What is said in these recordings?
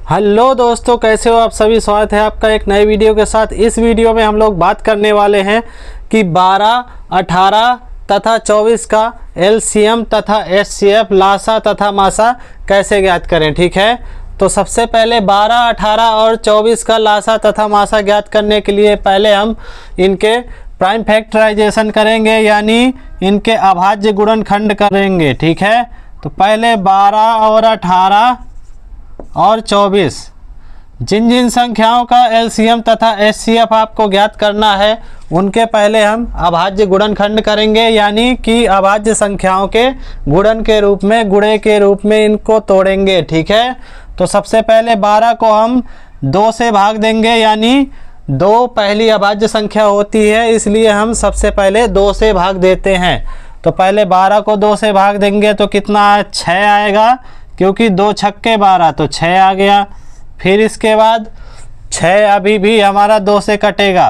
Hello दोस्तों, कैसे हो आप सभी। स्वागत है आपका एक नए वीडियो के साथ। इस वीडियो में हम लोग बात करने वाले हैं कि 12, 18 तथा 24 का एलसीएम तथा एचसीएफ, लासा तथा मासा कैसे ज्ञात करें। ठीक है, तो सबसे पहले 12, 18 और 24 का लासा तथा मासा ज्ञात करने के लिए पहले हम इनके प्राइम फैक्टराइजेशन करेंगे, यानी इनके अभाज्य गुणनखंड करेंगे। ठीक है, तो पहले 12 और 18 और 24 जिन जिन संख्याओं का एलसीएम तथा एचसीएफ आपको ज्ञात करना है उनके पहले हम अभाज्य गुणनखंड करेंगे, यानी कि अभाज्य संख्याओं के गुणन के रूप में, गुणे के रूप में इनको तोड़ेंगे। ठीक है, तो सबसे पहले 12 को हम 2 से भाग देंगे, यानी 2 पहली अभाज्य संख्या होती है, इसलिए हम सबसे पहले 2 से भाग देते हैं। तो पहले 12 को 2 से भाग देंगे तो कितना 6 आएगा, क्योंकि 2 छक्के 12 तो 6 आ गया। फिर इसके बाद 6 अभी भी हमारा 2 से कटेगा,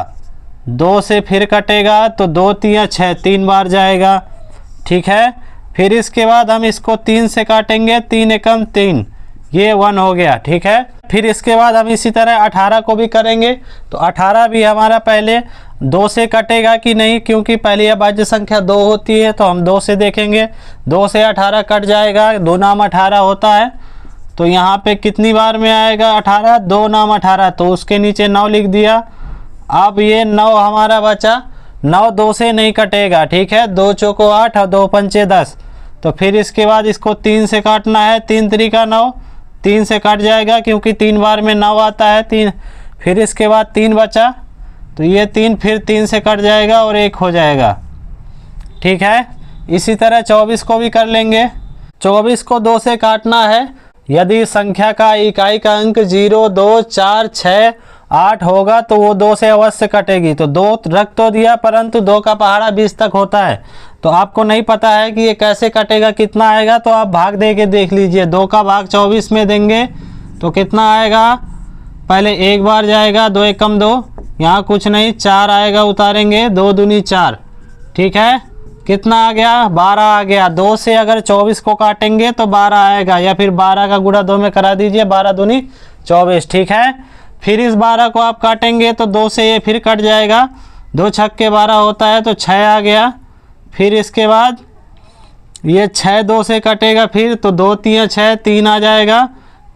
2 से फिर कटेगा तो 2 तिया 6, 3 बार जाएगा। ठीक है, फिर इसके बाद हम इसको 3 से काटेंगे, 3 एकम 3, ये 1 हो गया। ठीक है, फिर इसके बाद हम इसी तरह 18 को भी करेंगे, तो 18 भी हमारा पहले 2 से कटेगा कि नहीं, क्योंकि पहली अभाज्य संख्या 2 होती है, तो हम 2 से देखेंगे। 2 से 18 कट जाएगा, 2 नाम 18 होता है, तो यहाँ पे कितनी बार में आएगा 18, 2 नाम 18, तो उसके नीचे 9 लिख दिया। अब ये 9 हमारा बचा, 9 2 से नहीं कटेगा। ठीक है, 2 चौको 8 और 2 पंचे 10, तो फिर इसके बाद इसको 3 से काटना है, 3 त्रिका 9, 3 से कट जाएगा क्योंकि 3 बार में 9 आता है 3। फिर इसके बाद 3 बचा, तो ये 3 फिर 3 से कट जाएगा और 1 हो जाएगा। ठीक है, इसी तरह 24 को भी कर लेंगे। 24 को 2 से काटना है, यदि संख्या का इकाई का अंक 0, 2, 4, 6, 8 होगा तो वो 2 से अवश्य कटेगी। तो 2 रख तो दिया, परंतु 2 का पहाड़ा 20 तक होता है, तो आपको नहीं पता है कि ये कैसे कटेगा, कितना आएगा, तो आप भाग दे के देख लीजिए। 2 का भाग 24 में देंगे तो कितना आएगा, पहले एक बार जाएगा, 2 एकम 2, यहाँ कुछ नहीं, 4 आएगा, उतारेंगे, 2 दूनी 4। ठीक है, कितना आ गया, 12 आ गया। 2 से अगर 24 को काटेंगे तो 12 आएगा, या फिर 12 का गुणा 2 में करा दीजिए, 12 दूनी 24। ठीक है, फिर इस 12 को आप काटेंगे तो 2 से ये फिर कट जाएगा, 2 छक्के 12 होता है, तो 6 आ गया। फिर इसके बाद ये 6 2 से कटेगा, फिर तो 2 तिया 6, 3 आ जाएगा।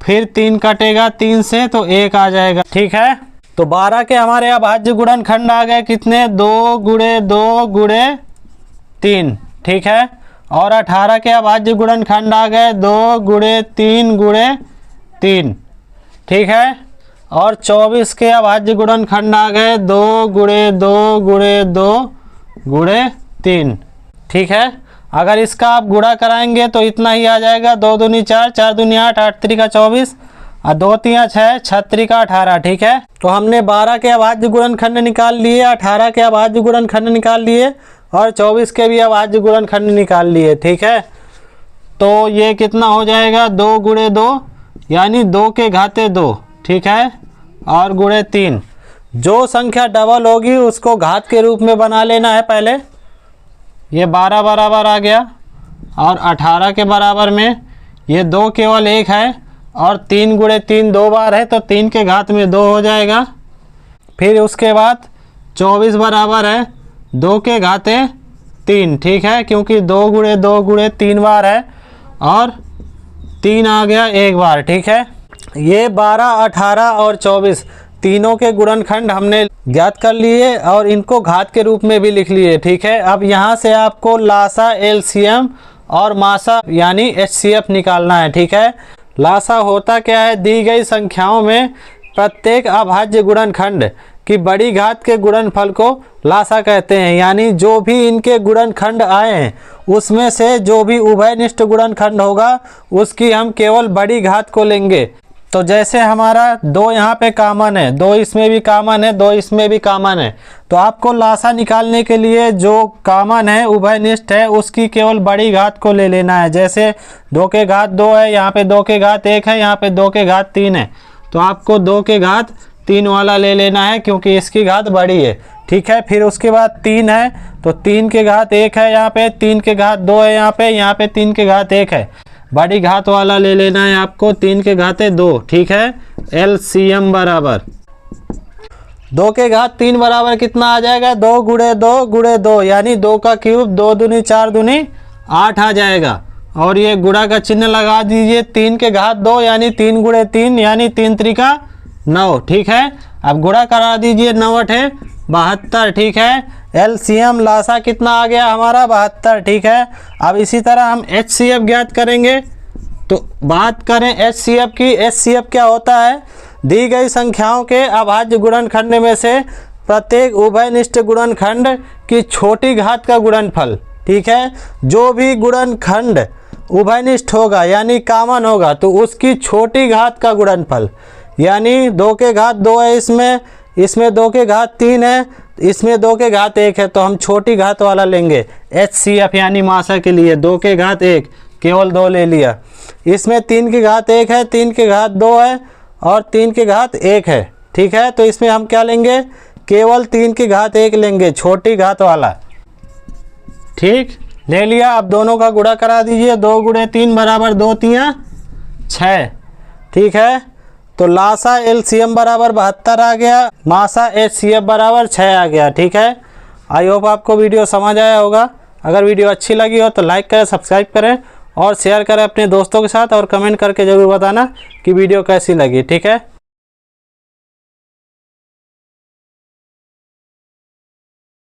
फिर 3 कटेगा 3 से, तो 1 आ जाएगा। ठीक है, तो 12 के हमारे अभाज्य गुणनखंड आ गए कितने, 2 गुणे 2 गुणे 3। ठीक है, और 18 के अभाज्य गुणनखंड आ गए 2 गुणे 3 गुणे 3। ठीक है, और 24 के अभाज्य गुणनखंड आ गए 2 गुणे 2 गुणे 2 गुणे 3। ठीक है, अगर इसका आप गुणा कराएंगे तो इतना ही आ जाएगा, 2 दूनी 4, 4 दूनी 8, 8 त्रिका 24 और 2 तिया 6, 6 त्रिका 18। ठीक है, तो हमने 12 के अभाज्य गुणनखंड निकाल लिए, 18 के अभाज्य गुणनखंड निकाल लिए और 24 के भी अभाज्य गुणनखंड निकाल लिए। ठीक है, तो ये कितना हो जाएगा, 2 गुणे 2, यानी 2 के घाते 2। ठीक है, और गुणे 3। जो संख्या डबल होगी उसको घात के रूप में बना लेना है पहले। ये 12 बराबर आ गया, और 18 के बराबर में ये 2 केवल 1 है, और 3 गुणे 3 2 बार है, तो 3 के घात में 2 हो जाएगा। फिर उसके बाद 24 बराबर है 2 के घाते 3। ठीक है, क्योंकि 2 गुणे 3 बार है, और 3 आ गया 1 बार। ठीक है, ये 12, 18 और 24 तीनों के गुणनखंड हमने ज्ञात कर लिए और इनको घात के रूप में भी लिख लिए। ठीक है, अब यहाँ से आपको लासा, एलसीएम और मासा यानी एचसीएफ निकालना है। ठीक है, लासा होता क्या है, दी गई संख्याओं में प्रत्येक अभाज्य गुणनखंड की बड़ी घात के गुणनफल को लासा कहते हैं, यानी जो भी इनके गुणनखंड आए हैं उसमें से जो भी उभयनिष्ठ गुणनखंड होगा उसकी हम केवल बड़ी घात को लेंगे। तो जैसे हमारा 2 यहाँ पे कॉमन है, 2 इसमें भी कॉमन है, 2 इसमें भी कॉमन है, तो आपको लासा निकालने के लिए जो कॉमन है, उभयनिष्ठ है, उसकी केवल बड़ी घात को ले लेना है। जैसे 2 के घात 2 है, यहाँ पे 2 के घात 1 है, यहाँ पे 2 के घात 3 है, तो आपको 2 के घात 3 वाला ले लेना है, क्योंकि इसकी घात बड़ी है। ठीक है, फिर उसके बाद 3 है, तो 3 के घात 1 है, यहाँ पे 3 के घात 2 है, यहाँ पे 3 के घात 1 है। बड़ी घात वाला ले लेना है आपको, 3 के घाते 2, ठीक है। LCM बराबर 2 के घात 3 बराबर कितना आ जाएगा, 2 गुणे 2 गुणे 2 यानी 2 का क्यूब, 2 दूनी 4 दूनी 8 आ जाएगा। और ये गुणा का चिन्ह लगा दीजिए, 3 के घात 2 यानी 3 गुणे 3 यानी 3 त्रिका 9, ठीक है। अब गुणा करा दीजिए, 9 8 72, ठीक है। LCM लासा कितना आ गया हमारा, 72, ठीक है। अब इसी तरह हम HCF ज्ञात करेंगे। तो बात करें HCF की, HCF क्या होता है, दी गई संख्याओं के अभाज्य गुणनखंड में से प्रत्येक उभयनिष्ठ गुणनखंड की छोटी घात का गुणनफल, ठीक है। जो भी गुणनखंड उभयनिष्ठ होगा यानी कॉमन होगा तो उसकी छोटी घात का गुणनफल, यानी 2 के घात 2 है, इसमें 2 के घात 3 है, इसमें 2 के घात 1 है, तो हम छोटी घात वाला लेंगे HCF यानी मासा के लिए 2 के घात 1, केवल 2 ले लिया। इसमें 3 के घात 1 है, 3 के घात 2 है और 3 के घात 1 है, ठीक है। तो इसमें हम क्या लेंगे, केवल 3 के घात 1 लेंगे, छोटी घात वाला, ठीक ले लिया। अब दोनों का गुणा करा दीजिए, 2 गुणे 3 बराबर 2 3 6, ठीक है। तो लासा LCM बराबर 72 आ गया, मासा HCF बराबर 6 आ गया, ठीक है। आई होप आपको वीडियो समझ आया होगा। अगर वीडियो अच्छी लगी हो तो लाइक करें, सब्सक्राइब करें और शेयर करें अपने दोस्तों के साथ, और कमेंट करके ज़रूर बताना कि वीडियो कैसी लगी, ठीक है।